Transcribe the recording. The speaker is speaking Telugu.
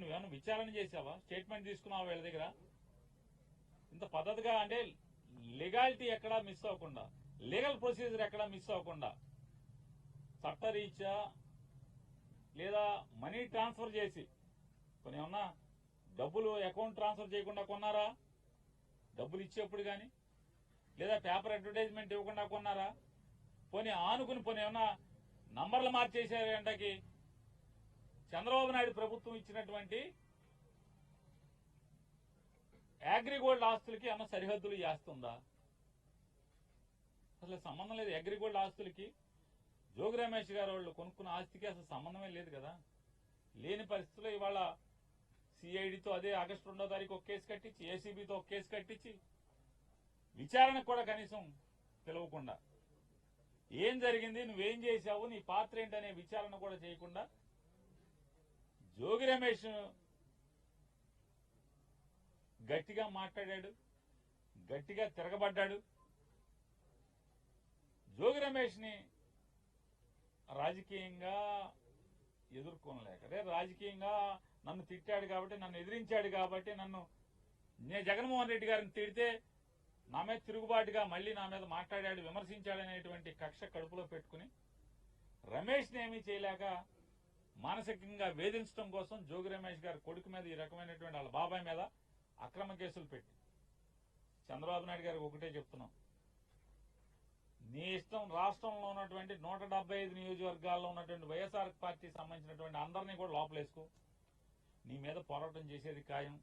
నువ్వేమన్నా విచారణ చేసావా? స్టేట్మెంట్ తీసుకున్నావా వీళ్ళ దగ్గర? ఇంత పద్ధతిగా అంటే లీగాలిటీ ఎక్కడా మిస్ అవ్వకుండా, లీగల్ ప్రొసీజర్ ఎక్కడా మిస్ అవ్వకుండా, చట్టరీత్యా లేదా మనీ ట్రాన్స్ఫర్ చేసి కొన్ని ఏమన్నా డబ్బులు అకౌంట్ ట్రాన్స్ఫర్ చేయకుండా కొన్నారా? డబ్బులు ఇచ్చేప్పుడు కానీ లేదా పేపర్ అడ్వర్టైజ్మెంట్ ఇవ్వకుండా కొన్నారా? పోనీ ఆనుకుని పోనీ ఏమన్నా నంబర్లు మార్చేసారంటకి చంద్రబాబు నాయుడు ప్రభుత్వం ఇచ్చినటువంటి అగ్రిగోల్డ్ ఆస్తులకి ఏమన్నా సరిహద్దులు చేస్తుందా? అసలు సంబంధం లేదు. అగ్రిగోల్డ్ ఆస్తులకి జోగి రమేష్ గారు వాళ్ళు కొనుక్కున్న ఆస్తికి అసలు సంబంధమే లేదు కదా. లేని పరిస్థితుల్లో ఇవాళ సిఐడితో అదే ఆగస్టు 2వ తారీఖు ఒక కేసు కట్టించి, ఏసీబీతో ఒక కేసు కట్టించి, విచారణకు కూడా కనీసం పిలవకుండా ఏం జరిగింది, నువ్వేం చేశావు, నీ పాత్ర ఏంటనే విచారణ కూడా చేయకుండా జోగి రమేష్ గట్టిగా మాట్లాడాడు, గట్టిగా తిరగబడ్డాడు. జోగి రమేష్ ని రాజకీయంగా ఎదుర్కొనలేక, రాజకీయంగా నన్ను తిట్టాడు కాబట్టి, నన్ను ఎదిరించాడు కాబట్టి, నేను జగన్మోహన్ రెడ్డి గారిని తిడితే నా మీద తిరుగుబాటుగా మళ్లీ నా మీద మాట్లాడాడు, విమర్శించాడనేటువంటి కక్ష కడుపులో పెట్టుకుని రమేష్ ని ఏమీ చేయలేక మానసికంగా వేధించడం కోసం జోగి రమేష్ గారి కొడుకు మీద ఈ రకమైనటువంటి వాళ్ళ బాబాయ్ మీద అక్రమ కేసులు పెట్టి చంద్రబాబు నాయుడు గారికి ఒకటే చెప్తున్నాం, నీ ఇష్టం రాష్ట్రంలో ఉన్నటువంటి 175 నియోజకవర్గాల్లో ఉన్నటువంటి వైఎస్ఆర్ పార్టీకి సంబంధించినటువంటి అందరినీ కూడా లోపలేసుకో, నీ మీద పోరాటం చేసేది ఖాయం.